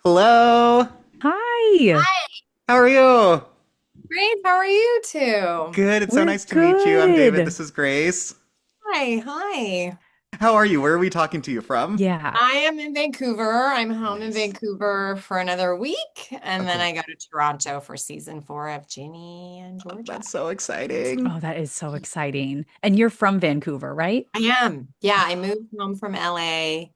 Hello. Hi. How are you? Great. How are you two? Good. It's so We're nice to meet you. I'm David. good. This is Grace. Hi, hi. How are you? Where are we talking to you from? Yeah. I am in Vancouver. I'm home in Nice. Vancouver for another week, Oh, and then cool. I go to Toronto for season 4 of Ginny and Oh, Georgia. that's so exciting. Oh, that is so exciting. And you're from Vancouver, right? I am. Yeah, I moved home from LA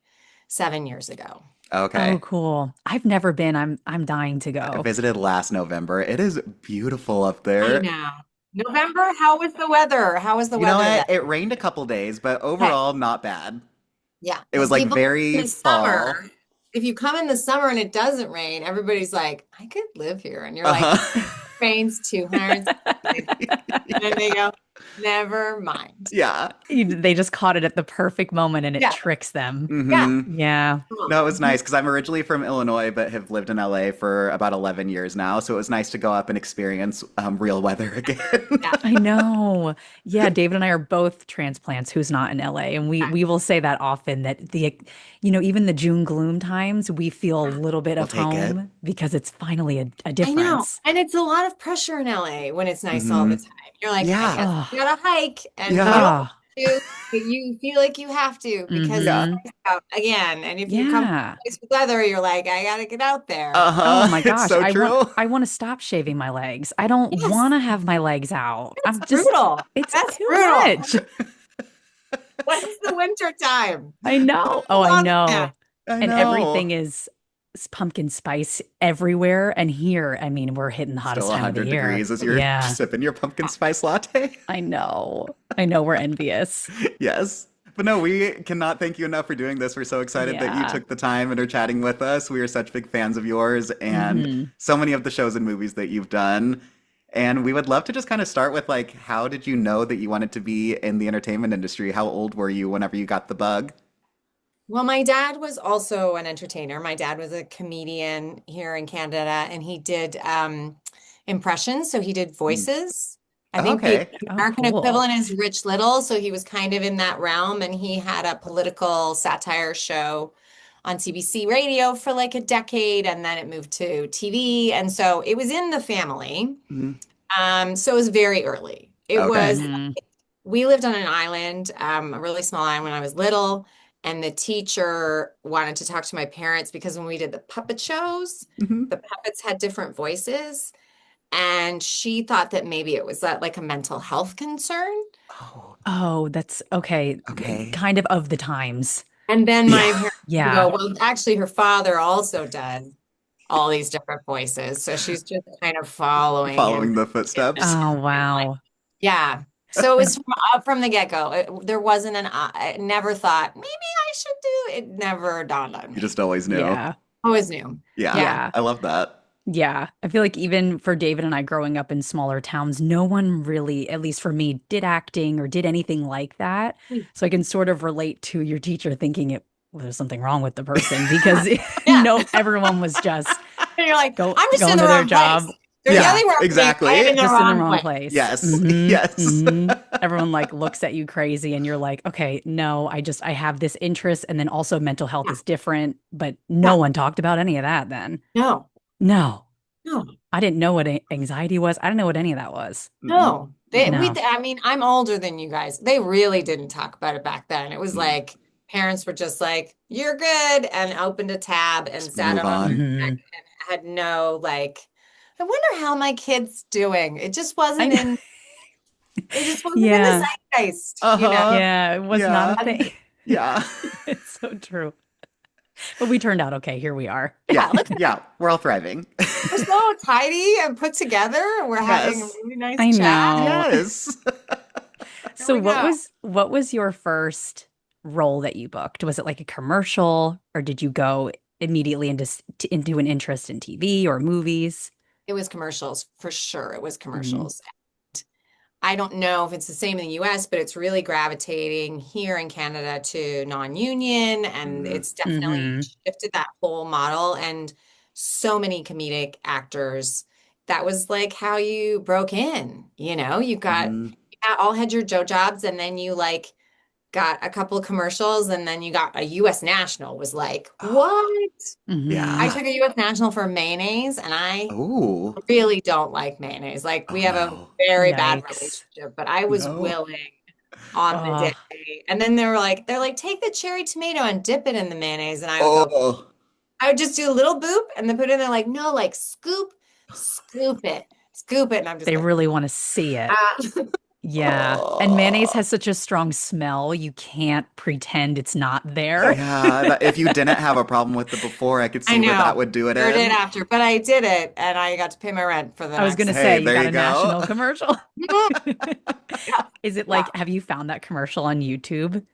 7 years ago. Oh, Okay. cool. I've never been. I'm dying to I go. visited last November. It is beautiful up I there. know. November, how was the weather? How was the You know weather then? what? It rained a couple days, but Okay. overall, not bad. Yeah, It was because like people in very the fall. summer, if you come in the summer and it doesn't rain, everybody's like, I could live here. And you're like, Uh-huh. rains 200. And then they go, never mind. Yeah. They just caught it at the perfect moment and it Yeah. tricks them. Yeah. Mm-hmm. Yeah. Come No, it was on. nice because I'm originally from Illinois, but have lived in LA for about 11 years now. So it was nice to go up and experience real weather again. Yeah. I know. Yeah, David and I are both transplants who's not in LA. And we Yeah. we will say that often that even the June gloom times, we feel a little bit We'll of take it. home because it's finally a I know. difference. And it's a lot of pressure in LA when it's nice all the Hmm. time. You're like, I Yeah. guess Oh, you gotta hike and you don't Yeah. oh. want to, but you feel like you have to because it's Yeah. Mm-hmm. nice out again. And if you come to Yeah. nice weather, you're like, I gotta get out there. Oh Uh-huh. my It's gosh. so I want true. I want to stop shaving my legs. I don't Yes, want to have my legs out. that's I'm just brutal. it's That's too brutal. much. When's the winter time? I know. Oh, I Love that. know. I And know. everything is pumpkin spice everywhere. And here, I mean, we're hitting the Still hottest time of the 100 year. degrees as you're Yeah. sipping your pumpkin spice latte. I know. I know we're envious. Yes. But no, we cannot thank you enough for doing this. We're so excited that you Yeah. took the time and are chatting with us. We are such big fans of yours and Hmm. so many of the shows and movies that you've done. And we would love to just kind of start with like, how did you know that you wanted to be in the entertainment industry? How old were you whenever you got the bug? Well, my dad was also an entertainer. My dad was a comedian here in Canada, and he did impressions. So he did Mm. voices. I think the Okay. Oh, American cool. equivalent is Rich Little. So he was kind of in that realm, and he had a political satire show on CBC radio for like a decade, and then it moved to TV. And so it was in the family. Mhm. So it was very early. It Okay. was Hmm. we lived on an island, a really small island when I was little, and the teacher wanted to talk to my parents because when we did the puppet shows, Hmm. the puppets had different voices, and she thought that maybe it was like a mental health concern. Oh, Oh, that's okay. okay. Kind of the times. And then my Yeah. parents would go, Yeah. well, actually, her father also does all these different voices, so she's just kind of following him. Following the footsteps. Oh, And like, wow. yeah. So it was from the get-go. There wasn't I never thought maybe I should do it. Never dawned on You me. just always knew. Yeah. Always knew. Yeah. Yeah. Yeah. I love that. Yeah, I feel like even for David and I growing up in smaller towns, no one really, at least for me, did acting or did anything like that. So I can sort of relate to your teacher thinking well, there's something wrong with the person because Yeah. everyone was just And you're like, I'm just in going the to their wrong place. job. There's Yeah, Yeah, nothing wrong with me. I am exactly. in the just in the wrong wrong place. place. Yes. Yes. Everyone like looks at you crazy and you're like, okay, no, I have this interest and then also mental health Yeah. is different, but no Yeah. one talked about any of that then. No. No. No. I didn't know what anxiety was. I didn't know what any of that was. Mm-mm. No. Mm-mm. No. I mean, I'm older than you guys. They really didn't talk about it back then. It was No. like parents were just like, you're good, and opened a tab and Just sat move it on their on. neck Hmm. and had no like, I wonder how my kid's doing. I know. It just wasn't in the Yeah. zeitgeist. Uh-huh. Yeah. It was not a Yeah. thing. Yeah. It's so true. But we turned out okay. Here we are. Yeah. Yeah, look, Yeah. We're all thriving. we're so tidy and put together. We're having a Yes. really nice I chat. know. Yes. Here So we go. what was your first role that you booked? Was it like a commercial or did you go immediately into an interest in TV or movies? It was commercials for sure. It was Mm. commercials. I don't know if it's the same in the US, but it's really gravitating here in Canada to non-union, and Mm. it's definitely Hmm. shifted that whole model. And so many comedic actors, that was like how you broke in. You Mhm. all had your Joe jobs, and then you like got a couple of commercials, and then you got a U.S. National was like, Oh, what? I yeah. Hmm. took a U.S. National for mayonnaise, and I Oh, really don't like mayonnaise. Like we oh have a no. very bad Yikes. relationship, but I was No. willing on the Oh, day. And then they're like, take the cherry tomato and dip it in the mayonnaise. And I would go, Oh. I would just do a little boop and then put it in there like, no, like scoop it. And I'm just they like, really want to see it. ah. Yeah. And mayonnaise Oh. has such a strong smell, you can't pretend it's not there. Yeah, that, if you didn't have a problem with it before, I could I see where that know. would do it Sure did in. after, but I did it and I got to pay my rent for the I was gonna next. say Hey, you there got you a go. national commercial. Yeah, Is it yeah. like, have you found that commercial on YouTube?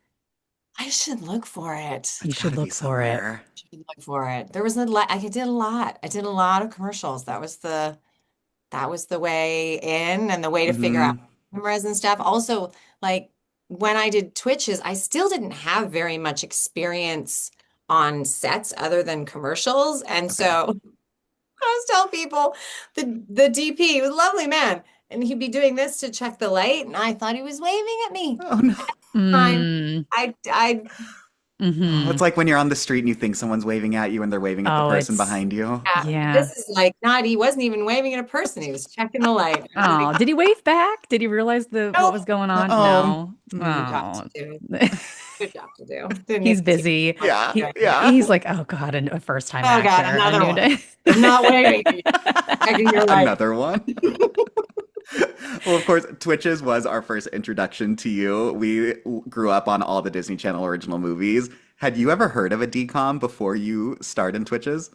I should look for it. You It's got should to be look for it. somewhere. Should look for it. There was a lot. I did a lot. I did a lot of commercials. That was the way in and the way to figure out Hmm. cameras and stuff. Also, like when I did Twitches, I still didn't have very much experience on sets other than commercials. And Okay. so I was telling people the DP, he was a lovely man, and he'd be doing this to check the light, and I thought he was waving at me. Oh no. Time Mm, I Oh, hmm. it's like when you're on the street and you think someone's waving at you and they're waving at the Oh, person it's behind you. yeah, yeah. this is like not he wasn't even waving at a person, he was checking the light. I'm like, Oh, did he wave back? Did he realize the what nope, was going on? Oh, No. good job to Oh. do. Good job to do. Didn't He's get to see busy. what yeah, I'm doing. yeah. He's like, oh God, a first time Oh God, actor, a another new one. day. I'm not waving. Checking your light. Another one. Well, of course, Twitches was our first introduction to you. We grew up on all the Disney Channel original movies. Had you ever heard of a DCOM before you started in Twitches?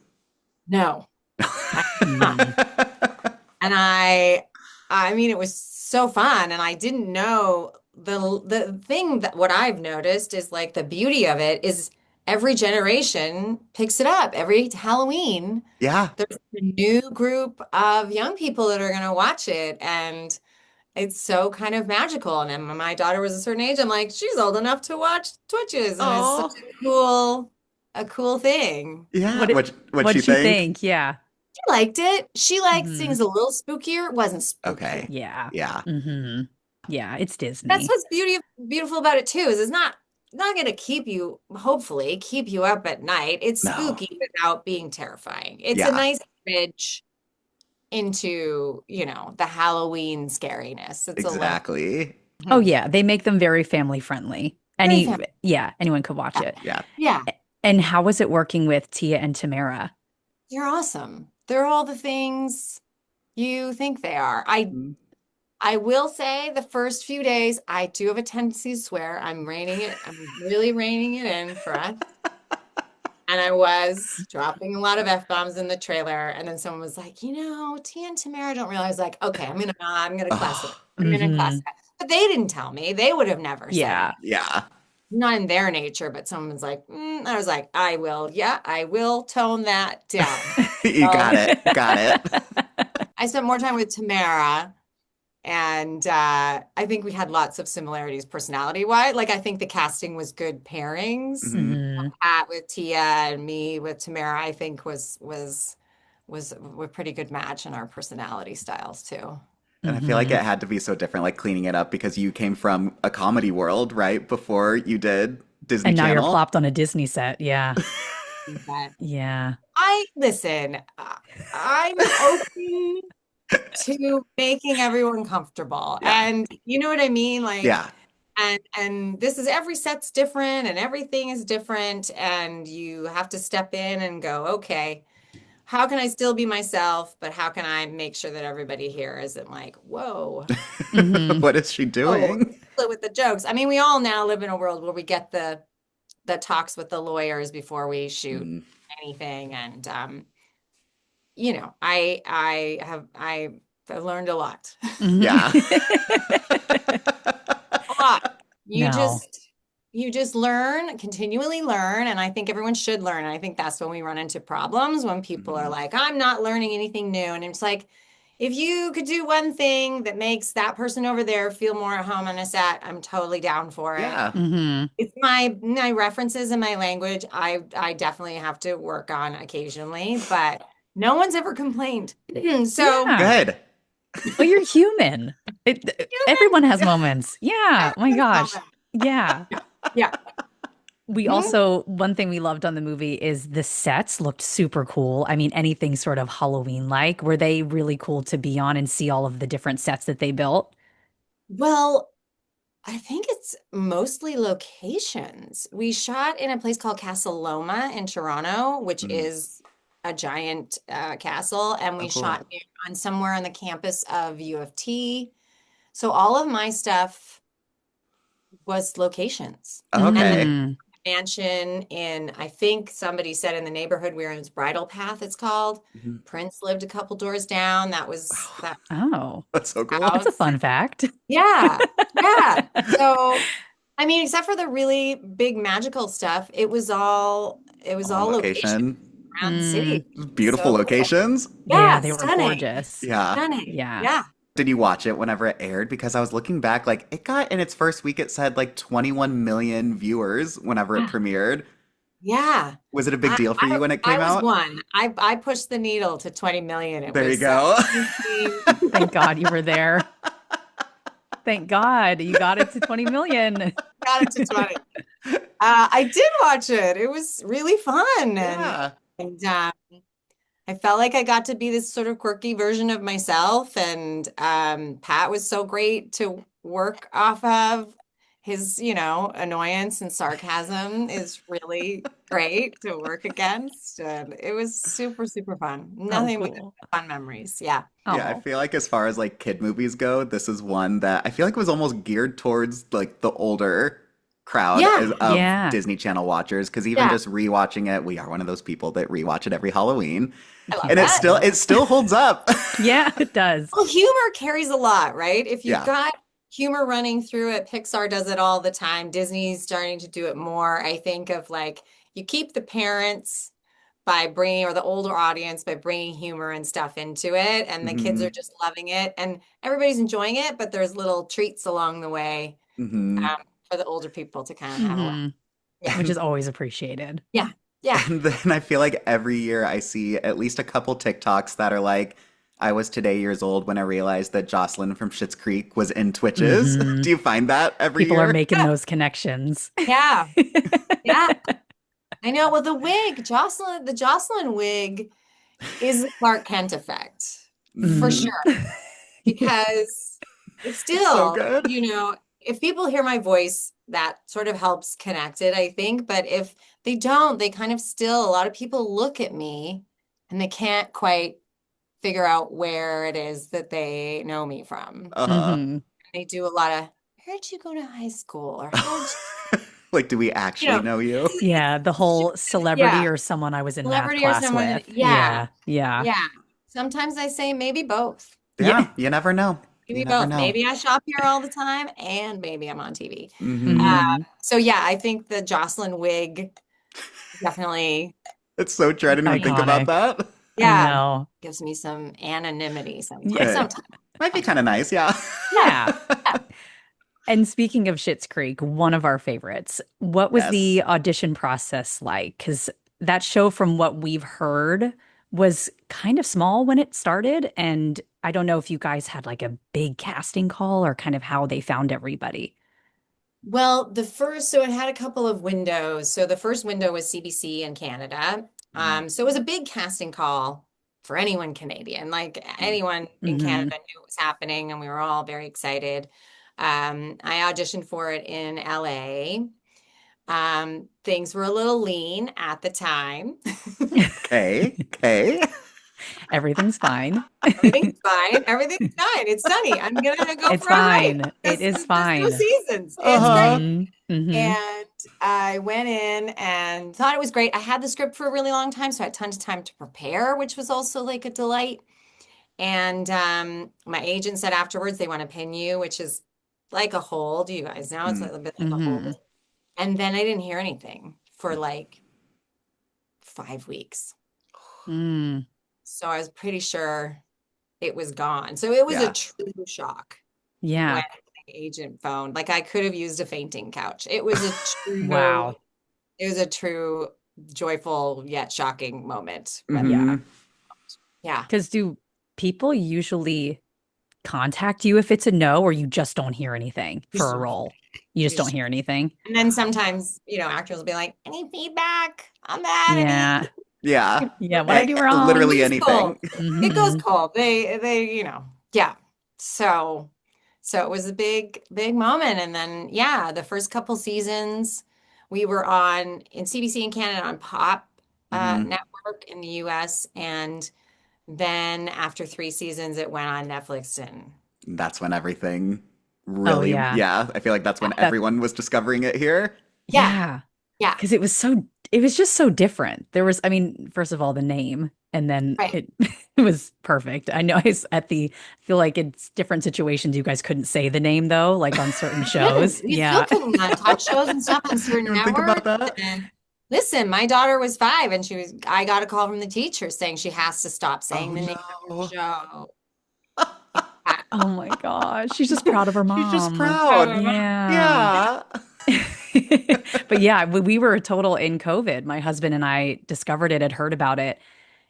No, I did not. Mm. And I mean, it was so fun, and I didn't know the thing that what I've noticed is like the beauty of it is every generation picks it up. Every Halloween, Yeah. there's a new group of young people that are going to watch it, and it's so kind of magical. And then when my daughter was a certain age, I'm like, she's old enough to watch Twitches, and it's such Oh, a cool thing. yeah. What'd What'd she she think? think? Yeah. She liked it. She liked Hmm. things a little spookier. It wasn't spooky. Okay. Yeah. Yeah. Hmm. Yeah, it's That's Disney. what's beautiful about it too, is it's not going to keep you, hopefully, keep you up at night. It's No. spooky without being terrifying. It's a Yeah. nice bridge into, the Halloween scariness. It's a little Exactly. Oh Mhm. yeah, they make them very family friendly. Very Any fun. yeah, anyone could watch Yeah. it. Yeah. Yeah, And how was it working with Tia and Tamara? you're awesome. They're all the things you think they are. Mm. I will say the first few days, I do have a tendency to swear. I'm reining it. I'm really reining it in for us. And I was dropping a lot of F-bombs in the trailer. And then someone was like, Tia and Tamara don't realize, like, okay, I'm gonna classify. Oh, I'm gonna Hmm. classify. But they didn't tell me. They would have never said Yeah. anything. yeah. Not in their nature, but someone was like, I was like, I will tone that down. You got So it. Got it. I spent more time with Tamara. And I think we had lots of similarities personality-wise. Like I think the casting was good pairings. Mhm. Hmm. Pat with Tia and me with Tamara, I think was a pretty good match in our personality styles too. And I feel like Hmm. it had to be so different, like cleaning it up because you came from a comedy world, right? Before you did Disney And now you're Channel. plopped on a Disney set. Yeah. But Yeah. I listen, I'm open to making everyone comfortable. Yeah. And you know what I mean? Like, Yeah. and this is every set's different and everything is different. And you have to step in and go, okay, how can I still be myself? But how can I make sure that everybody here isn't like, whoa, Hmm. What is she oh, doing? with the jokes. I mean, we all now live in a world where we get the talks with the lawyers before we shoot Mm. anything. And I've learned a lot. Hmm. Yeah. A lot. You No. just you just learn, continually learn, and I think everyone should learn. And I think that's when we run into problems when people are Mhm. like, I'm not learning anything new. And it's like, if you could do one thing that makes that person over there feel more at home on a set, I'm totally down for it. Yeah. Hmm. It's my references and my language. I definitely have to work on occasionally, but no one's ever complained. So Yeah. Good. Well, you're human. human, Everyone has moments. Yeah. Oh my everyone's gosh. human. Yeah. Yeah. We Mhm. also, one thing we loved on the movie is the sets looked super cool. I mean, anything sort of Halloween-like. Were they really cool to be on and see all of the different sets that they built? Well, I think it's mostly locations. We shot in a place called Castle Loma in Toronto, which Mm. is a giant castle, and Oh, we cool. shot on somewhere on the campus of U of T. So all of my stuff was locations. And then Okay. Mm. mansion in, I think somebody said in the neighborhood we were in, it's Bridle Path, it's called. Mhm. Prince lived a couple doors down. That was Wow. that Oh, That's so cool. that's a house. fun fact. Yeah. Yeah. So, I mean, except for the really big magical stuff, it was All on all location location. around the city. Mm. Beautiful So cool. locations. Yeah, Yeah, they were stunning. gorgeous. Yeah. Stunning. Yeah. Yeah. Did you watch it whenever it aired? Because I was looking back, like it got in its first week, it said like 21 million viewers whenever it premiered. Yeah. Was it a big I, deal for you when it I came was out? one. I pushed the needle to 20 million. It There you was go. 17. Thank God you were there. Thank God you got it to 20 million. Got it to 20. I did watch it. It was really fun Yeah. and I felt like I got to be this sort of quirky version of myself, and Pat was so great to work off of. His, annoyance and sarcasm is really great to work against. And it was super, super fun. Oh, Nothing but cool. fun memories. Yeah. Yeah, I Oh. feel like as far as like kid movies go, this is one that I feel like was almost geared towards like the older crowd Yeah. of Yeah. Disney Channel watchers. Because even Yeah. just rewatching it, we are one of those people that rewatch it every Halloween, You I love can't and go that. wrong. it still holds up. Yeah, it does. Well, humor carries a lot, right? If you've Yeah. got humor running through it, Pixar does it all the time. Disney's starting to do it more. I think of like you keep the parents by bringing, or the older audience by bringing humor and stuff into it, and the kids are Hmm. just loving it, and everybody's enjoying it, but there's little treats along the way Hmm. um, for the older people to kind of have a laugh. Hmm. Yeah, Which is And always appreciated. yeah, yeah, and then I feel like every year I see at least a couple TikToks that are like, I was today years old when I realized that Jocelyn from Schitt's Creek was in Twitches. Hmm. Do you find that every People are year? making those connections. yeah, yeah. I know. Well, the Jocelyn wig is the Clark Kent effect for Mm. Hmm. sure. Because it's It's so still, good. if people hear my voice, that sort of helps connect it, I think. But if they don't, they kind of still, a lot of people look at me and they can't quite figure out where it is that they know me from. Uh-huh. Hmm. They do a lot of, where'd you go to high school? Or how'd Like, do we you, actually know you? Yeah, the whole celebrity yeah, or someone I was in math celebrity or class someone with. that, yeah, Yeah, yeah, yeah. Sometimes I say maybe both. yeah. Yeah, you never know. You Maybe never both. know. Maybe I shop here all the time and maybe I'm on TV. Uh, Hmm. Hmm. so yeah, I think the Jocelyn wig definitely, It's so true. I didn't even think about Iconic. that. I yeah, know. gives me some anonymity sometimes. Yeah. It Sometimes. might be kind of nice, yeah. Yeah. Yeah. Yeah. And speaking of Schitt's Creek, one of our favorites, what was Yes. the audition process like? Because that show, from what we've heard, was kind of small when it started. And I don't know if you guys had like a big casting call or kind of how they found everybody. Well, so it had a couple of windows. So the first window was CBC in Canada. Mm, So it was a big casting call for anyone Canadian. Like mm, anyone in Hmm. Canada knew it was happening, and we were all very excited. I auditioned for it in LA. Things were a little lean at the time. okay. Okay. Everything's fine. Everything's fine. Everything's fine. It's sunny. I'm gonna go It's for a hike. fine. It is There's no fine. seasons. It's great. Uh-huh. Hmm. Hmm. And I went in and thought it was great. I had the script for a really long time, so I had tons of time to prepare, which was also like a delight. And my agent said afterwards they want to pin you, which is like a hold. You guys know it's Mm. like a bit like a Hmm. hold. And then I didn't hear anything for like 5 weeks. Mm. So I was pretty sure it was gone. So it was a Yeah. true shock when Yeah. my agent phoned. Like I could have used a fainting couch. It was a true, Wow. it was a true joyful yet shocking moment when Yeah. Hmm. yeah. Because do people usually contact you if it's a no, or you just don't hear anything Just for a role? You just She's don't just, hear anything. and then sometimes, actors will be like, any feedback on that? Yeah. Yeah. Yeah. What I Like, do it wrong? Literally goes cold. anything. It goes Hmm. cold. Yeah. So, so it was a big, big moment. And then, yeah, the first couple seasons we were on in CBC in Canada on Pop Hmm. Network in the US. And then after 3 seasons, it went on Netflix. And That's when everything Oh, really, yeah. yeah, I feel like that's when That, everyone was discovering it here. yeah, yeah. yeah, Because it was just so different. There was, I mean, first of all, the name, and then right. it was perfect. I know I feel like it's different situations. You guys couldn't say the name though, like on certain shows. You still Yeah. couldn't talk shows and stuff on You certain don't think about networks. that? And listen, my daughter was 5 and I got a call from the teacher saying she has to stop saying Oh the name of her no. show. Oh my gosh. She's just proud of her She's just mom. proud. Yeah. Yeah. But yeah, we were total in COVID. My husband and I discovered it, had heard about it,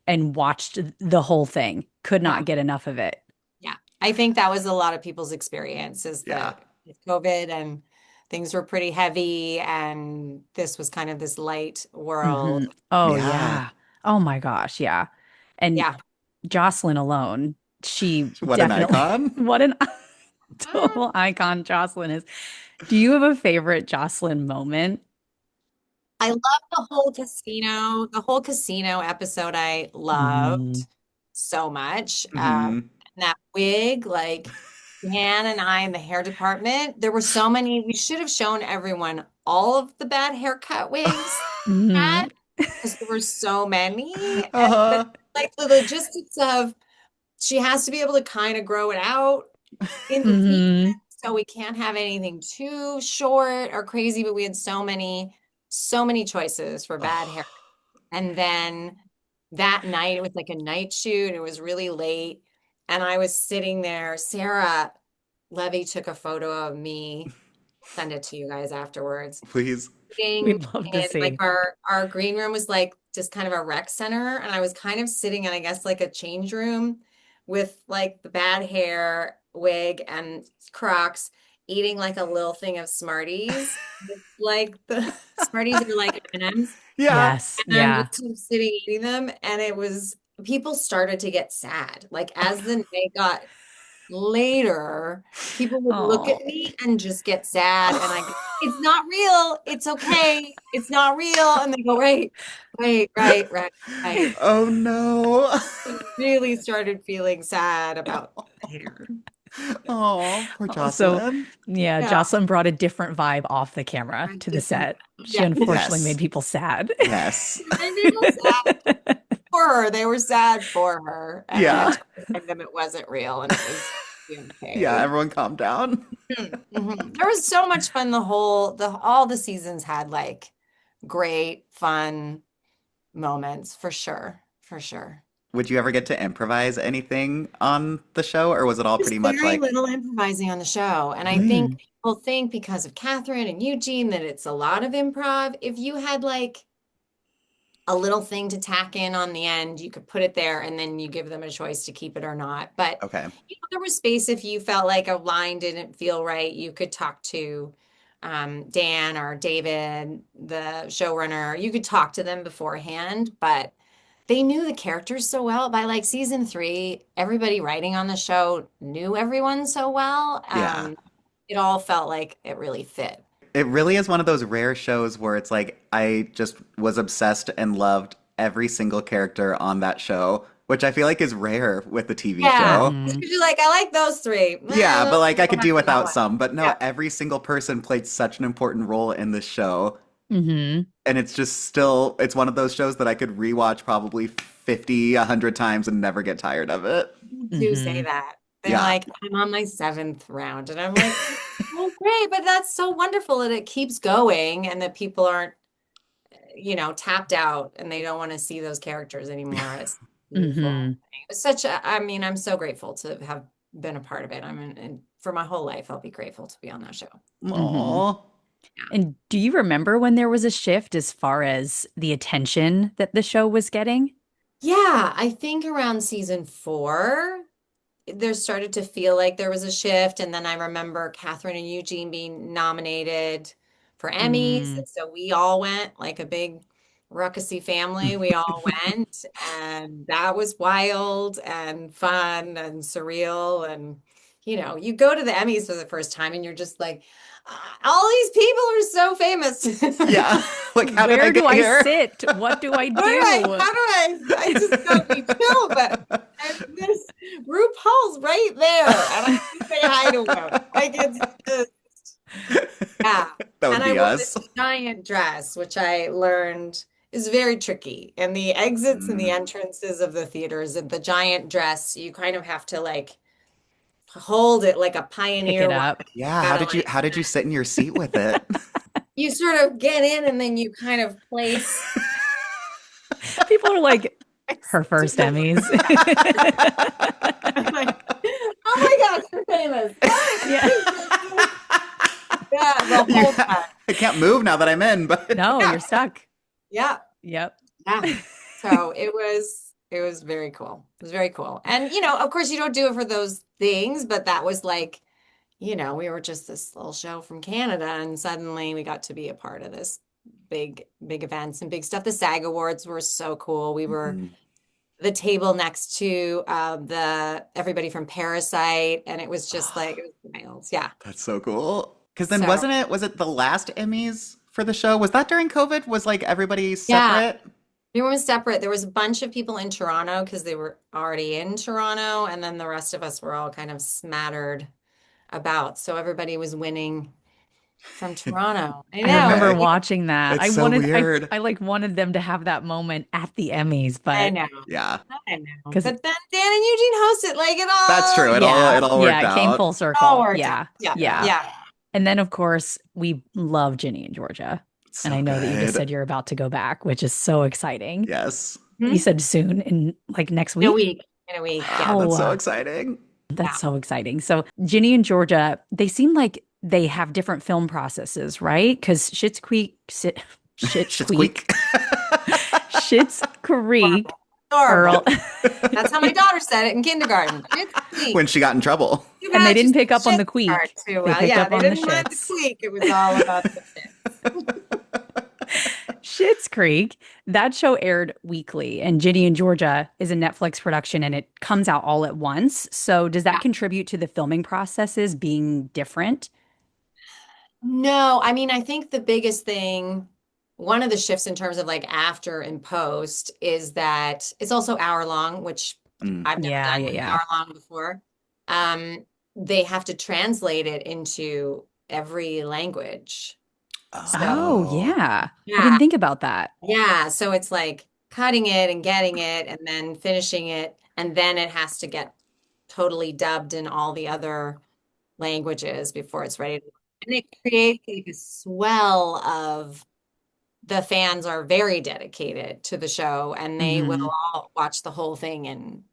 and watched the whole thing. Could Yeah, not get enough of it. yeah. I think that was a lot of people's experience is Yeah. that with COVID and things were pretty heavy and this was kind of this light Hmm. world. Oh Yeah. yeah. Oh my gosh, yeah. And Yeah. Jocelyn alone, she What an definitely icon. what an Mm. total icon Jocelyn is. Do you have a favorite Jocelyn moment? I love the whole casino episode I Mm-hmm. loved so much. Hmm. And that wig, like Dan and I in the hair department, there were so many, we should have shown everyone all of the bad haircut wigs Hmm. had because there were so many. And the, Uh-huh. like the logistics of she has to be able to kind of grow it out in the season. Hmm. So we can't have anything too short or crazy, but we had so many choices for bad hair. And then that night, it was like a night shoot. It was really late. And I was sitting there. Sarah Levy took a photo of me, send it to you guys afterwards. Please. Sitting We'd love to in like see. our green room was like just kind of a rec center. And I was kind of sitting in, I guess, like a change room with like the bad hair, wig, and Crocs, eating like a little thing of Smarties. Like the Smarties are like M&Ms. Yeah. Yes, And I'm yeah. just sort of sitting eating them, and it was people started to get sad. Like as the night got later, people would look at Oh. me and just get sad, and I go, "It's not real. It's okay. It's not real." And they go, "Right, right." Oh no. Really started feeling sad about hair. Oh, poor Oh, so Jocelyn. yeah, Yeah, Jocelyn brought a different vibe off the camera I to the just didn't. set. She Yeah, unfortunately made Yes. people sad. Yes. made people sad for her. They were sad for her, and I had Yeah. to remind them it wasn't real and it was Yeah, okay. everyone calm down. There was so much fun. The all the seasons had like great fun moments for sure, for sure. Would you ever get to improvise anything on the show, or was it all There's pretty much very like, little improvising on the show, and I think Mm. people think because of Catherine and Eugene that it's a lot of improv. If you had like a little thing to tack in on the end, you could put it there and then you give them a choice to keep it or not. But okay, there was space if you felt like a line didn't feel right, you could talk to Dan or David, the showrunner. You could talk to them beforehand, but they knew the characters so well. By like season 3, everybody writing on the show knew everyone so well. yeah. It all felt like it really fit. It really is one of those rare shows where it's like I just was obsessed and loved every single character on that show, which I feel like is rare with the TV Yeah. show. Hmm. Because you're like, I like those 3. Yeah, but Those like I could don't do have that without one. some. But no, Yeah. every single person played such an important role in this show. Hmm. And it's just still, it's one of those shows that I could rewatch probably 50, 100 times and never get tired of it. People do say Hmm. that. They're Yeah. like, I'm on my 7th round. And I'm like, oh, great. But that's so wonderful that it keeps going and that people aren't, tapped out and they don't want to see those characters anymore. It's a beautiful Hmm. thing. It's such a, I mean, I'm so grateful to have been a part of it. And for my whole life, I'll be grateful to be on that show. Hmm. Aw. Yeah. And do you remember when there was a shift as far as the attention that the show was getting? Yeah, I think around season 4, there started to feel like there was a shift. And then I remember Catherine and Eugene being nominated for Emmys. Mm. And so we all went like a big ruckusy family. We all went, and that was wild and fun and surreal. And, you go to the Emmys for the first time and you're just like, all these people are so famous. Yeah. Like, how did I Where do get I here? sit? What do I How do I, do? how do I just got me chill, but this RuPaul's right there, and I can say hi to him. Like it's just, yeah. That would And I be wore us. this giant dress, which I learned is very tricky. And the exits and the Mm. entrances of the theaters, and the giant dress, you kind of have to like hold it like a Pick pioneer it woman. up. Yeah, Gotta how did you sit in your seat with it? you sort of get in and then you kind of place. People are like, her first Emmys. I'm like, oh my gosh, you're famous. Yeah. Yeah, the You whole time. I can't move now that I'm in, but No, Yeah. you're stuck. Yeah, Yep. yeah. So it was very cool. It was very cool. And of course you don't do it for those things, but that was like, we were just this little show from Canada and suddenly we got to be a part of this big, big events and big stuff. The SAG Awards were so cool. We were Mhm. the table next to the everybody from Parasite, and it was just like it was wild. Yeah. That's so cool. Because then So was it the last Emmys for the show? Was that during COVID? Was like everybody yeah, separate? everyone was separate. There was a bunch of people in Toronto because they were already in Toronto, and then the rest of us were all kind of smattered about. So everybody was winning from Toronto. I I remember know. Okay. watching that. It's so weird. I like wanted them to have that moment at the Emmys, I but know. Yeah, I know. because But then Dan and Eugene hosted like it that's all, true. yeah, It all yeah, worked it came out. full all circle. worked out. Yeah, Yeah. yeah. Yeah, Yeah. And then of course we love Ginny and Georgia. And so I know that you just good. said you're about to go back, which is so exciting. Yes. You Hmm? said soon in like next In a week? week. In a week. Yeah. Oh, that's Oh, so exciting. that's Yeah. so exciting. So Ginny and Georgia, they seem like they have different film processes, right? Because Schitt's Shit's Creek, quick. Schitt's Creek, Adorable. Adorable. Earl, That's how my daughter said it in kindergarten. It's When squeak. she got in trouble. Too and they bad she didn't said pick up on shit the part queek. too They well. picked Yeah, up they on the didn't want the shits. squeak. It was all about the shit. Schitt's Creek, that show aired weekly, and Ginny and Georgia is a Netflix production and it comes out all at once. So, does that Yeah. contribute to the filming processes being different? No, I mean, I think the biggest thing, one of the shifts in terms of like after and post is that it's also hour long, which Mm. I've never Yeah, done yeah, an yeah. hour long before. They have to translate it into every language. So, Oh, Oh. yeah. I yeah, didn't think about that. yeah. So it's like cutting it and getting it and then finishing it. And then it has to get totally dubbed in all the other languages before it's ready. And it creates like a swell of the fans are very dedicated to the show and they will Hmm. all watch the whole thing in,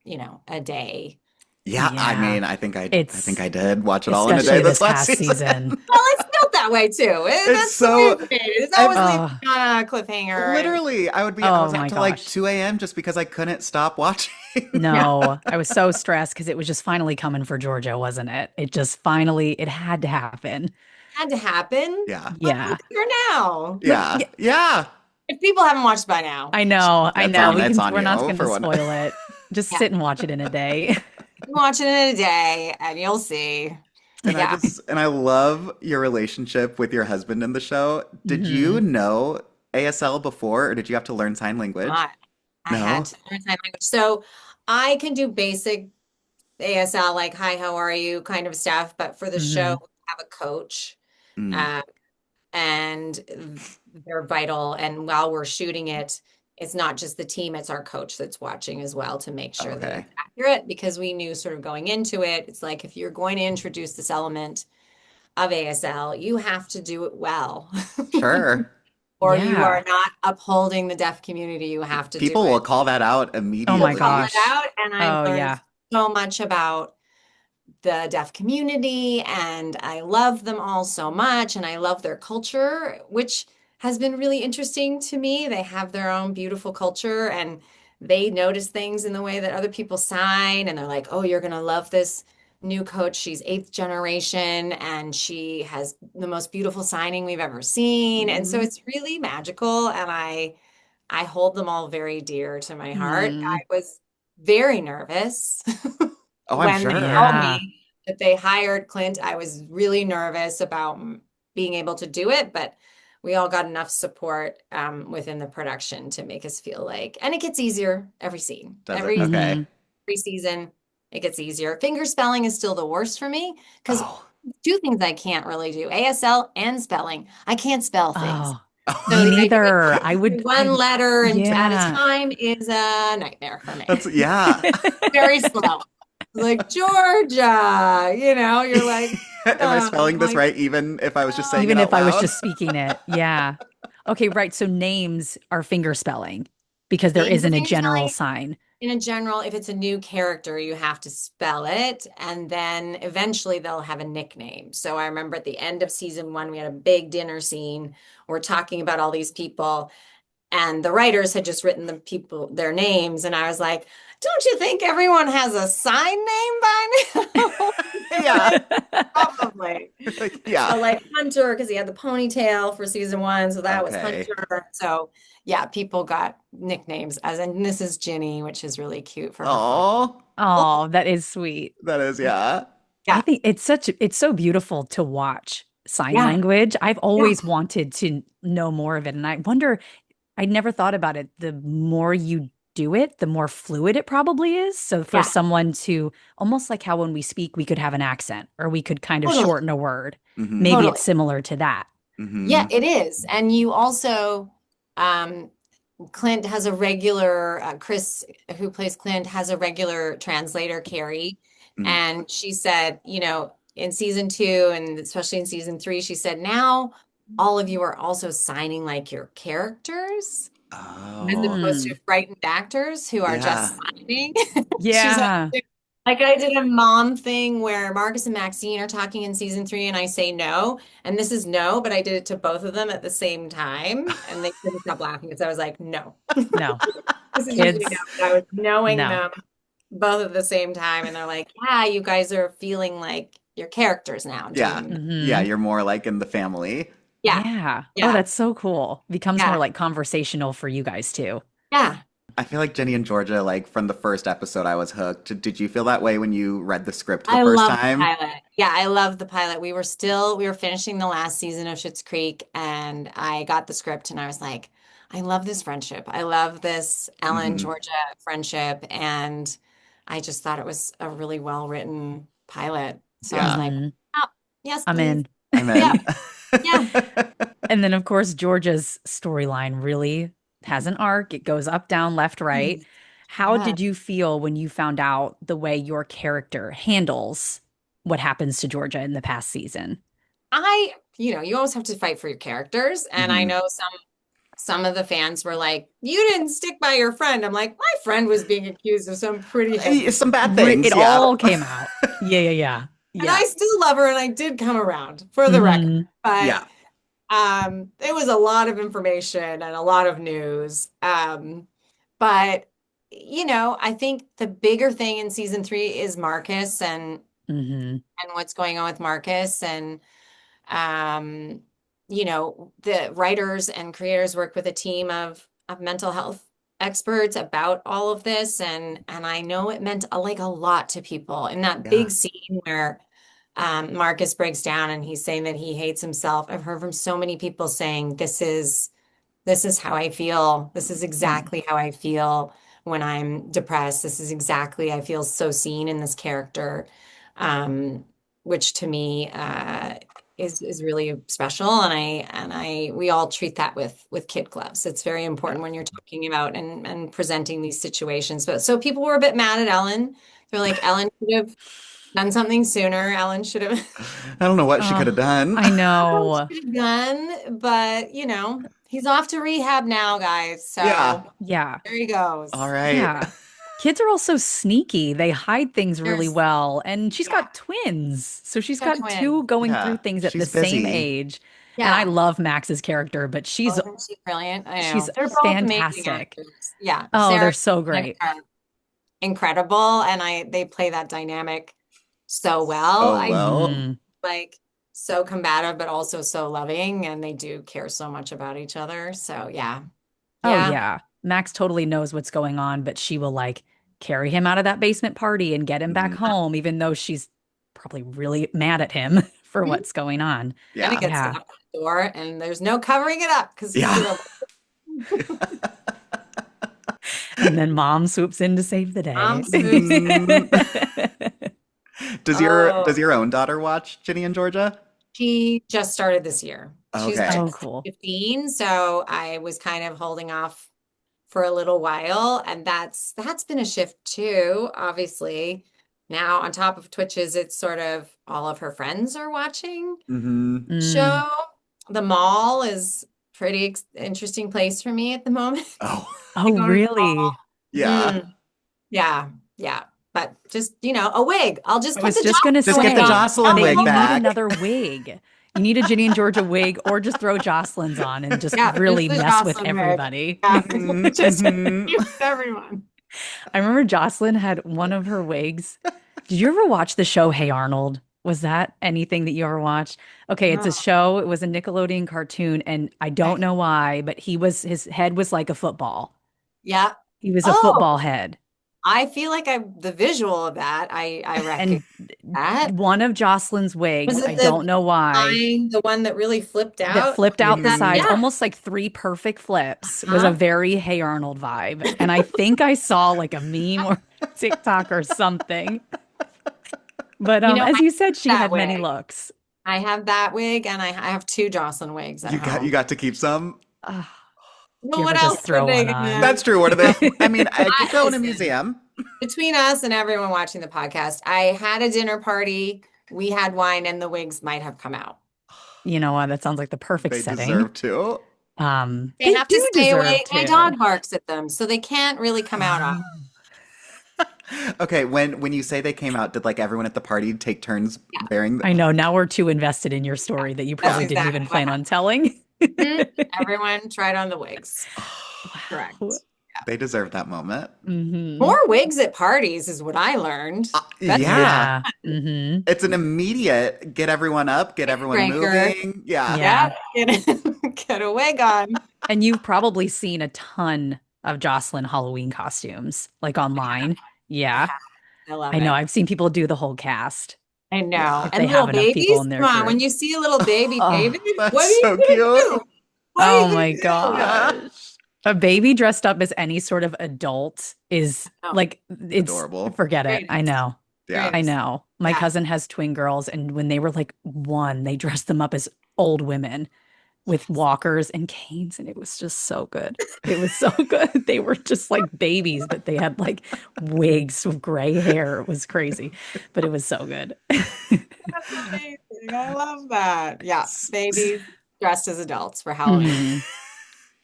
a day. Yeah, I Yeah. mean, I think It's I did watch it all in a day especially this this last past season. season. Well, it's built that way too. And It's that's the way so it's made. It's always ev leaving Oh, on a cliffhanger. And literally I oh was up my till like gosh. 2 a.m. just because I couldn't stop watching. yeah, No, I was so stressed because it was just finally coming for Georgia, wasn't it? It just finally, it had to happen. had to happen. Yeah. But look Yeah. at her now. Look, Yeah. yeah, Yeah. If people haven't watched by now, I know, I That's know. on it's on We're not you going to for one. spoil it. Just yeah, sit and watch it in a day. watch it in a day and you'll see. Yeah. And I love your relationship with your husband in the show. Did you Hmm. know ASL before, or did you have to learn sign language? Not. I had No? to learn sign language. So I can do basic ASL, like, hi, how are you kind of stuff. But for the show, Hmm. we have a coach, Mm, uh, and they're vital. And while we're shooting it, it's not just the team, it's our coach that's watching as well to make sure that okay. it's accurate because we knew sort of going into it, it's like if you're going to introduce this element of ASL, you have to do it well. Sure. Or you Yeah. are not upholding the deaf community. You have to do People will it. call that out Oh We'll my call immediately. it gosh. out, and I've Oh, learned yeah. so much about the deaf community, and I love them all so much, and I love their culture, which has been really interesting to me. They have their own beautiful culture, and they notice things in the way that other people sign, and they're like, "Oh, you're gonna love this new coach. She's eighth generation, and she has the most beautiful signing we've ever seen." And so Mm. it's really magical, and I hold them all very dear to my heart. Mm, I was very nervous Oh, I'm when they sure. told yeah. me that they hired Clint. I was really nervous about being able to do it, but we all got enough support within the production to make us feel like, and it gets easier every scene, Does it? Okay. Hmm. every season, it gets easier. Finger spelling is still the worst for me because Oh. two things I can't really do, ASL and spelling. I can't spell things. Oh, So me the idea neither. of doing one I, letter and at a yeah. time is a nightmare for me. That's yeah. Very slow. Like Georgia, you're like, Am I spelling this like, right even if I was just saying it Even out if I was loud? just speaking it. Yeah. Okay, right. So names are finger spelling because there names are isn't a finger general spelling. sign. In a general, if it's a new character, you have to spell it, and then eventually they'll have a nickname. So I remember at the end of season one, we had a big dinner scene. We're talking about all these people, and the writers had just written the people their names, and I was like, "Don't you think everyone has a sign name by now?" They're Yeah. like, "Probably." Like, So yeah. like Hunter, because he had the ponytail for season one, so that was Okay. Hunter. So yeah, people got nicknames as and this is Ginny, which is really cute for her father. Oh, Oh, that is sweet. that is yeah. I Yeah, think it's so beautiful to watch sign yeah, language. I've yeah. always wanted to know more of it. And I wonder, I never thought about it. The more you do it, the more fluid it probably is. So for Yeah, someone to almost like how when we speak, we could have an accent or we could kind of totally, shorten a word. Mm-hmm. Maybe it's totally. similar to that. Yeah, Mm-hmm. it is. And you also, um, Clint has a regular, Chris, who plays Clint, has a regular translator, Carrie. Mm. And she said, in season two, and especially in season three, she said, now all of you are also signing like your characters as Oh, opposed to Mm, frightened actors who are just yeah. signing. She's yeah. like I did a mom thing where Marcus and Maxine are talking in season three, and I say no, and this is no, but I did it to both of them at the same time, and they couldn't stop laughing because I was like, no, No, this is usually no, kids, but I was knowing no. them both at the same time, and they're like, yeah, you guys are feeling like your characters now Yeah. doing, Yeah, Hmm. you're more like in the family. yeah, Yeah. Oh, yeah, that's so cool. Becomes more yeah, like conversational for you guys too. yeah. I feel like Jenny and Georgia, like from the first episode, I was hooked. Did you feel that way when you read the script the I first love the time? pilot. Yeah, I love the pilot. We were finishing the last season of Schitt's Creek, and I got the script and I was like, I love this friendship. I love this Ellen Hmm. Georgia friendship. And I just thought it was a really well written pilot. So I was Yeah, like, Hmm. oh, yes, I'm please. in. I'm Yeah, in. yeah. And then, of course, Georgia's storyline really has an arc. It goes up, down, left, right. Yes. How Yeah. did you feel when you found out the way your character handles what happens to Georgia in the past season? You always have to fight for your characters. And I Hmm. know some of the fans were like, "You didn't stick by your friend." I'm like, my friend was being accused of some pretty heavy Some stuff. bad It things, yeah. all came out. Yeah, yeah, yeah. And Yeah. I still love her and I did come around for the record. Hmm. But Yeah. it was a lot of information and a lot of news. But I think the bigger thing in season three is Marcus Hmm. and what's going on with Marcus and um, the writers and creators work with a team of mental health experts about all of this, and I know it meant like a lot to people in that Yeah. big scene where Marcus breaks down and he's saying that he hates himself. I've heard from so many people saying this is how I feel. This is exactly how I feel when I'm depressed. This is exactly, I feel so seen in this character, um, which to me is really special. We all treat that with kid clubs. It's very Yeah. important when you're talking about and presenting these situations. But so people were a bit mad at Ellen. They're like, Ellen should have done something sooner. Ellen should have. I don't know what she could have Oh, done. I know. Should have done, but he's off to rehab now, guys. Yeah. So Yeah. there he All goes. right. Yeah. Kids are also sneaky. They hide things really There's well. And she's Yeah, got twins. So she's got got two twins. going through Yeah. things at the She's same busy. age. And I Yeah. love Max's character, but Oh, isn't she brilliant? I she's know. They're both amazing fantastic. actors. Yeah. Oh, Sarah they're so and Nick great. are incredible. And they play that dynamic so well. So I well. Hmm. like so combative, but also so loving. And they do care so much about each other. So yeah. Oh Yeah. yeah. Max totally knows what's going on, but she will like carry him out of that basement party and get him back Mhm. home, even though she's probably really mad at him for Mhm. what's going on. And it Yeah. gets Yeah. stopped at the door and there's no covering it up because he's Yeah. gonna And then mom swoops in to save the mom day. swoops in. Mhm. Oh, Does your own daughter watch Ginny and Georgia? she just started this year. She's Okay. Oh, just cool. 15, so I was kind of holding off for a little while, and that's been a shift too, obviously. Now on top of Twitches, it's sort of all of her friends are watching Hmm. the Mm. show. The mall is pretty interesting place for me at the moment. Oh, I Oh, go to the mall. really? yeah. Mm, yeah, yeah. But just, a wig. I'll just I put was the just gonna Just Jocelyn get wig the on. say Jocelyn I'll that wig go you need back. another wig. You need a Ginny and Georgia wig, or just throw Jocelyn's on and just Yeah, just really the mess with Jocelyn wig. everybody. Yeah, Hmm. just Hmm. confuse everyone. I remember Jocelyn had one of her wigs. Did you ever watch the show Hey Arnold? Was that anything that you ever watched? Okay, it's a Oh, show. It was a Nickelodeon cartoon, and I don't okay. know why, but his head was like a football. Yeah. He was a Oh, football head. I feel like the visual of that, I recognize And that. one of Jocelyn's Was wigs, I it don't know why, the one that really flipped that out? flipped out the That, sides, Hmm. yeah. almost like three perfect flips, was a Huh? very Hey Arnold vibe. And I think I saw like a meme or TikTok or something. But You know, I as you said, have she that had many wig. looks. I have that wig, and I have two Jocelyn wigs at You home. got to keep some. Ugh, do Well, you ever what else just are throw they one gonna? on? That's true. What are they? I mean, I could go in a Listen, museum. between us and everyone watching the podcast, I had a dinner party. We had wine, and the wigs might have come out. You know what? That sounds like the perfect They setting. deserve to. They They have to do stay deserve away. My to. dog barks at them, so they can't really come out on. Okay, when you say they came out, did like everyone at the party take turns Yeah, bearing I know now we're too invested in your story that you that's probably yeah. didn't even exactly what plan on happened. telling. Mhm. Everyone tried on the wigs. Wow. Correct. They deserve that moment. Hmm. More wigs at parties is what I learned. That's Yeah. Yeah. Hmm. It's an immediate get everyone up, get everyone breaker. moving. Yeah. Yeah. Yeah, get a wig on. And you've probably seen a ton of Jocelyn Halloween costumes, like online. I Yeah. have. I love I know. it. I've seen people do the whole cast I know. if And they little have enough people babies, in their come on. When group. you see a little baby Oh, David, what That's are you so gonna cute. do? What are you oh gonna my do? Yeah. gosh. A baby dressed up as any sort of adult is Oh, like, it's Adorable. forget it. I greatest. know. Yeah. I Greatest. know. My Yeah. cousin has twin girls, and when they were like one, they dressed them up as old women with walkers and canes, and it was just so good. It was so good. They were just like babies, but they had like wigs with gray hair. It was crazy, but it was so good. That's amazing. I love that. Yeah. S- s- Babies dressed as adults for Halloween. Hmm.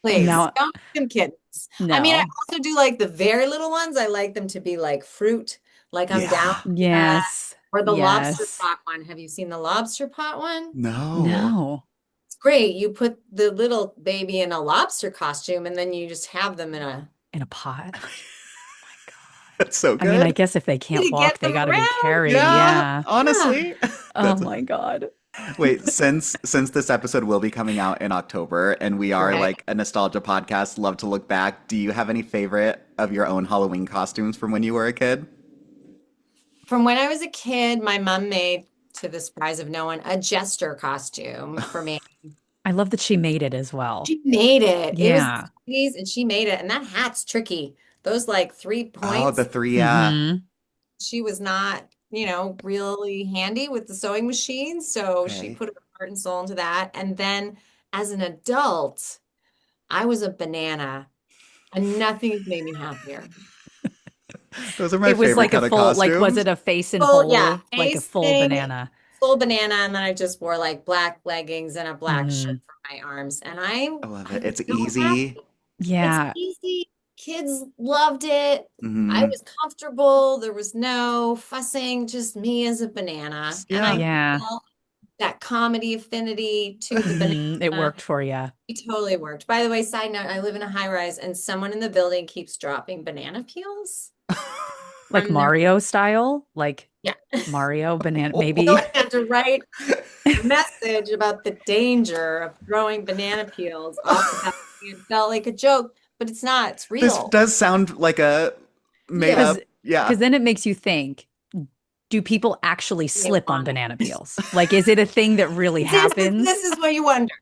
Please Now, don't make them kittens. I mean, I no. also do like the very little ones. I like them to be like fruit. Like I'm down Yeah. with that. Yes. Or the lobster Yes. pot one. Have you seen the lobster pot one? No. No. It's great. You put the little baby in a lobster costume and then you just have them in a In a pot. My God. That's so I mean, I good. guess if they can't to get walk, they them got to be around. carried. Yeah, Yeah. Yeah. honestly. Oh That's my God. wait, since this episode will be coming out in October and we are Okay. like a nostalgia podcast, love to look back. Do you have any favorite of your own Halloween costumes from when you were a kid? From when I was a kid, my mom made, to the surprise of no one, a jester costume for me. I love that she made it as well. She made it. It was the Yeah. 80s and she made it. And that hat's tricky. Those like three Oh, the points, three, Hmm. she was not, really handy with the sewing machine. So she okay. put her heart and soul into that. And then as an adult, I was a banana and nothing has made me happier. Those are my It was favorite like a kind of full, like, was costumes. it a face and Full, yeah, whole, like a face full thing, banana? full banana. And then I just wore like black leggings and a black shirt Hmm. for my arms. And I, I love I it. was It's so easy. happy. It's Yeah. easy. Kids loved it. I Hmm. was comfortable. There was no fussing, just me as a banana. And I Yeah. Yeah. felt that comedy affinity to the It banana. worked for you. It totally worked. By the way, side note, I live in a high rise and someone in the building keeps dropping banana peels Like from their, Mario style, like yeah. Mario banana, So maybe. I had to write a message about the danger of throwing banana peels off the balcony. It felt like a joke, but it's not. It's This real. does sound like a made Yeah. Because up. Yeah. because then it makes you think, do people actually They slip on want it. banana peels? Like, is it a thing that really This happens? is what you wonder.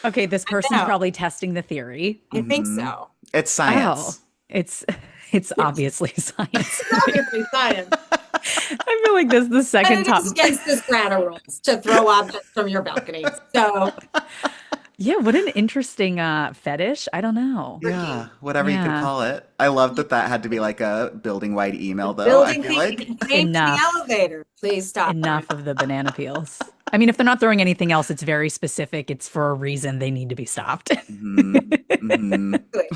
Okay, this person's No, probably testing the theory. I think Hmm. so. It's Oh, science. it's it's It's obviously science. obviously science. I feel like this is the And second it top. is against the strata rules to throw objects from your balcony. So, Yeah, what an interesting fetish. I don't know. Yeah, quirky. whatever you could Yeah, call it. I love that that had to be like a building-wide email, though. I Building feel thing, like. it came to the enough. elevator. Please stop throwing. Enough of the banana peels. I mean, if they're not throwing anything else, it's very specific. It's for a reason. They need to be stopped. Hmm. Hmm. Exactly.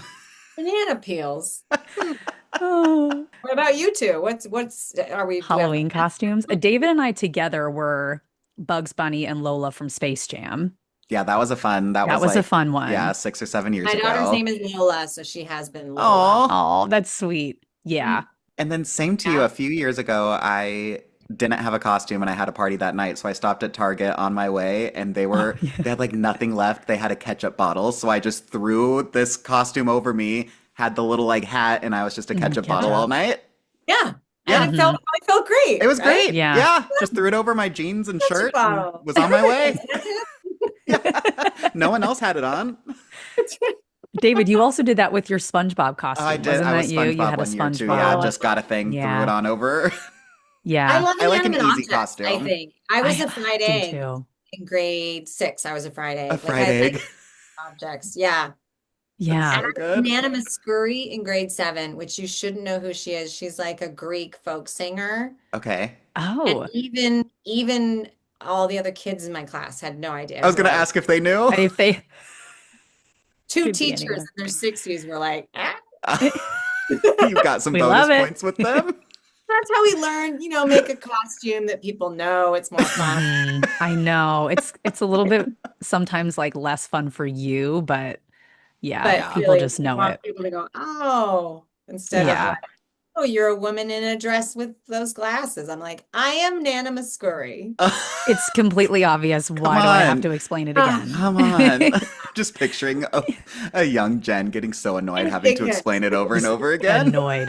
Banana peels. Hmm. Oh. What about you two? Do we have Halloween costumes. David and I together were Bugs Bunny and Lola from Space Jam. Yeah, that was a fun. That That was was a like, fun yeah, one. 6 or 7 years my daughter's ago. name is Lola, so she has been Lola. Oh, Oh, that's sweet. Mm, Yeah. and then same to you. yeah. A few years ago, I didn't have a costume and I had a party that night, so I stopped at Target on my way, and Oh, yeah. they had like nothing left. They had a ketchup bottle, so I just threw this costume over me, had the little like hat, and I was just a ketchup bottle all Ketchup. night. Yeah. Yeah, And Hmm. I felt it great, was right? great. Yeah. Yeah, just threw it over my jeans and Ketchup shirt and bottle. was on my way. That's it. Yeah, no one else had it on. David, you also did that with your SpongeBob I costume. did. Wasn't I that was you? You SpongeBob had a one year too. Yeah, Oh, SpongeBob. just got a thing, threw it Yeah. on over. I Yeah. love I like an inanimate easy objects, I costume. think. I was a I fried do egg too. in grade 6. I was a fried A egg. Like fried I like egg. objects. Yeah. That's Yeah. And so I was good. Nana Muscuri in grade 7, which you shouldn't know who she is. She's like a Greek folk singer. Okay. And Oh, even all the other kids in my class had no idea I was who gonna I was. ask if they knew. if they Two could be teachers anyone. in their 60s were like, ah. You got some We bonus love it. points with them. That's how we learn, make a costume that people know. It's more fun. I know. It's a little bit sometimes like less fun for you, but yeah, But Yeah. people really, just we know want it. people to go, oh, instead of Yeah. Yeah. like, oh, you're a woman in a dress with those glasses. I'm like, I am Nana Muscuri. It's completely obvious. Come Why do I have on. to explain it Ah, again? Come on. Just picturing a young Jen getting so annoyed having to indignant. explain it over and Just over again. annoyed.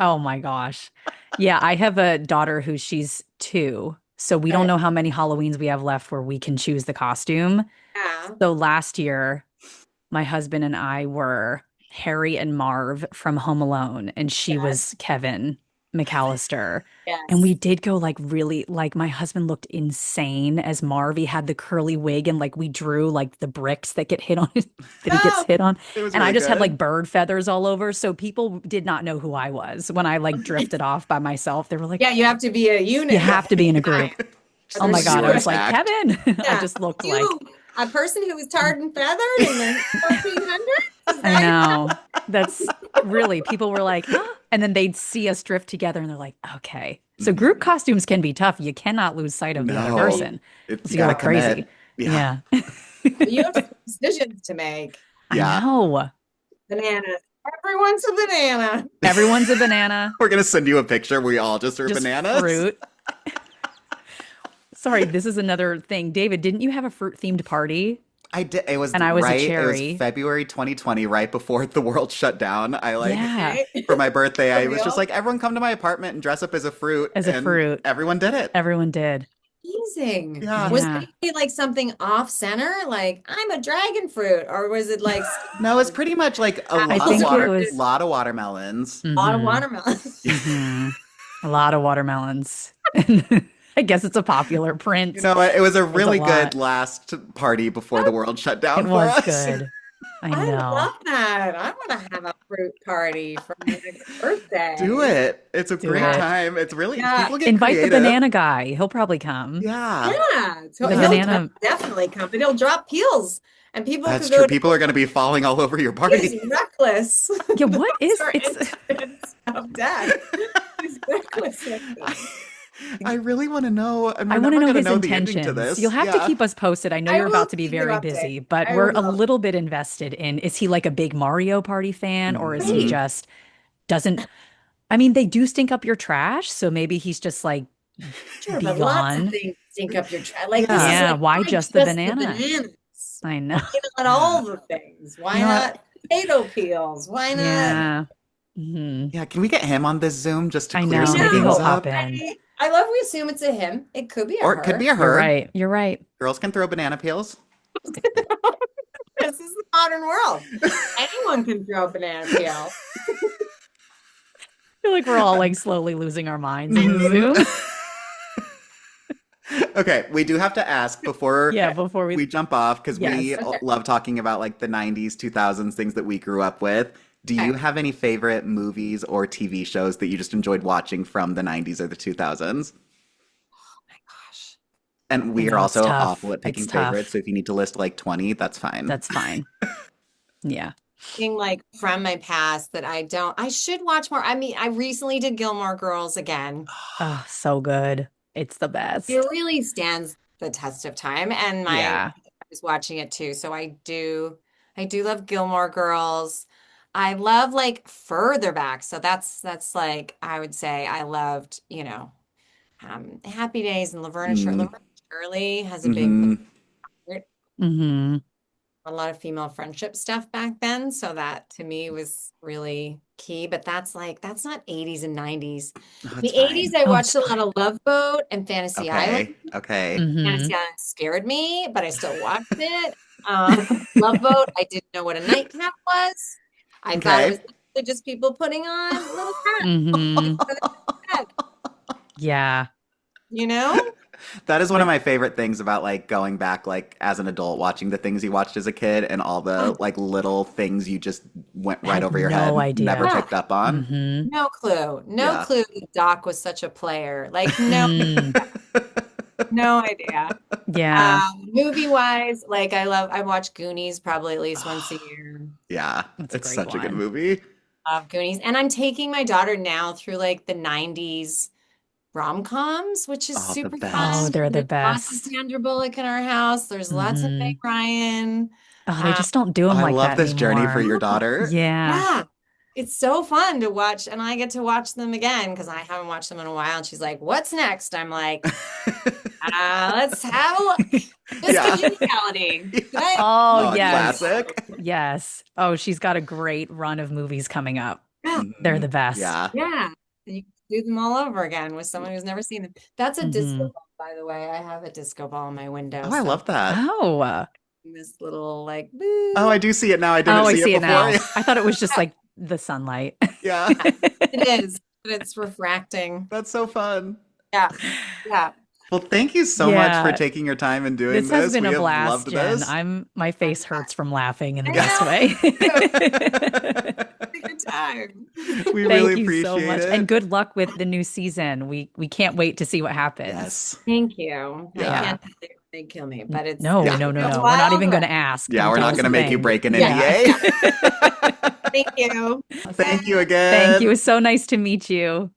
Oh my gosh. Yeah, I have a daughter she's 2, so we don't Okay. know how many Halloweens we have left where we can choose the costume. Yeah. So last year, my husband and I were Harry and Marv from Home Alone, and she Yes. was Kevin McAllister. And Yes. we did go like really, like my husband looked insane as Marv. He had the curly wig and like we drew like the bricks that get hit on that he gets Oh, hit on. It was And I really just had like good. bird feathers all over. So people did not know who I was when I like drifted off by myself. They were like, yeah, you have to be a you unit. have to be in a group. Just Oh my God. I zero was like, tact. Kevin. I Yeah. just looked like, You, a person who was tarred and feathered in the 1400s? Is I that know. That's really, people were like, "Huh?" And then they'd see us drift together and they're like, okay. So group costumes can be tough. You cannot lose sight of the other No. person. It's So you you gotta go crazy. commit. Yeah. Yeah. You have some decisions to make. I Yeah. know. Bananas. Everyone's a banana. Everyone's a banana, We're gonna send you a picture. We all just are just bananas. fruit. Sorry, this is another thing. David, didn't you have a fruit themed party? I did. It was And I was a right. It cherry. was February 2020, right before the world shut down. I like Yeah. Okay. for my birthday, For I was just real? like, everyone come to my apartment and dress up as a fruit. As a and fruit. Everyone did it. Everyone did. Amazing. Yeah. Was Yeah. it like something off center? Like, I'm a dragon fruit? Or was it like No, it's pretty much like a I lot think of it was- lot of watermelons. a lot of Mhm. watermelons? Mhm. A lot of watermelons. I guess it's a popular print. You know what? It was a There's a really lot. good last party before the world shut down It for was us. good. I I know. love that. I want to have a fruit party for my next birthday. Do it. It's a Do great it. time. It's really Yeah. people get Invite creative. the banana guy. He'll probably come. Yeah. Yeah. So The he'll banana. definitely come, but he'll drop peels and people That's could go true. to People are going to be falling all over your party. He's reckless. Yeah, what is Or it's incidents of death. He's reckless like that. I really want to know, and I we're want to never know going to his know the ending to intentions. You'll this. have to Yeah. keep us posted. I know I you're will about to be keep you very updated. busy, but I we're a will. little bit invested in, is he like a big Mario Party fan, or is he Hmm. just doesn't, I mean, they do stink up your trash, so maybe he's just like, Sure, be but lots of gone. things stink up your trash. Like this is Yeah. Yeah, like why why just the just the bananas? bananas? I know. Why not Yeah. all the things? You Why know what? not potato peels? Why not? Yeah. Hmm. Yeah, can we get him on this Zoom just to I clear I know. some Maybe know, he'll things pop up? in. right? I love we assume it's a him. It could be a Or it could her. be a You're her. right. You're right. Girls can throw banana peels. This is the modern world. Anyone can throw a banana peel. I feel like we're all like slowly losing our minds in the Mhm. Zoom. Okay, we do have to ask before Yeah, before we, we jump off because we yes. Okay. love talking about like the 90s, 2000s, things that we grew up with. Do you Okay. have any favorite movies or TV shows that you just enjoyed watching from the 90s or the 2000s? My gosh. And I we are know it's also awful tough. at It's picking favorites, tough. so if you need to list like 20, that's fine. That's fine. Yeah. Thing like from my past that I should watch more. I mean, I recently did Gilmore Girls again. Oh, so good. It's the It best. really stands the test of time. And my Yeah. I was watching it too. So I do love Gilmore Girls. I love like further back. So that's like I would say I loved, Happy Days and Mm, Laverne and Shirley has a big hmm. Hmm. a lot of female friendship stuff back then. So that to me was really key. But that's not 80s and 90s. Oh, The it's 80s, fine. I Oh, it's watched a lot fine. of Love Boat and Fantasy Island. Okay, okay, Hmm. Fantasy Island scared me, but I still watched it. Love Boat, I didn't know what a nightcap was. I thought it was okay. actually just people putting on little hats Hmm. for their head, Yeah. you know? That is one of But my favorite things about like going back like as an adult watching the things you watched as a kid and all the Oh, like little things you just went right had over your no head, never idea. yeah. picked up on. Hmm. No clue. No Yeah. clue that Doc was such a player. Like, Mm. no idea. Yeah. Movie wise, like I watch Goonies probably at least once a year. Yeah, That's a it's great such a good one. movie. Love Goonies. And I'm taking my daughter now through like the 90s rom-coms, which is Oh, the super Oh, fun. best. they're the There's lots of best. Sandra Bullock in our house. There's lots of Meg Hmm. Ryan. Oh, they Um, just don't do Oh, them I like love that this journey for anymore. your daughter. Yeah. yeah, it's so fun to watch, and I get to watch them again because I haven't watched them in a while. And she's like, "What's next?" I'm like, let's have a look. Just Yeah. Congeniality. Yeah. Good. Oh, Oh, yes. classic. Yes. Oh, she's got a great run of movies coming up. Yeah. They're Hmm. the best. Yeah. Yeah. And you can do them all over again with someone who's never seen them. That's a disco Hmm. ball, by the way. I have a disco ball in my window. Oh, I So love that. Oh. this little like Oh, I boo. do see it now. I Oh, didn't I see it see it before. now. I thought it was just like the sunlight. Yeah. Yeah, it is. But it's refracting. That's so fun. Yeah. Yeah. Well, thank you so much for Yeah. taking your time and doing This has this. been We a have blast, loved Jen. this. My face hurts from laughing in the I best know. way. Take your time. We really Thank you so appreciate much. And it. good luck with the new season. We can't wait to see what happens. Yes. Thank you. I Yeah. Yeah. can't tell you if they kill me, but No, Yeah. no, no, a no. We're not wild even going ride. to ask. Yeah, Don't we're tell not us going a to make you thing. break an Yeah. Yeah. NDA. Thank you. Thank you Okay. Thank you. It again. was so nice to meet you.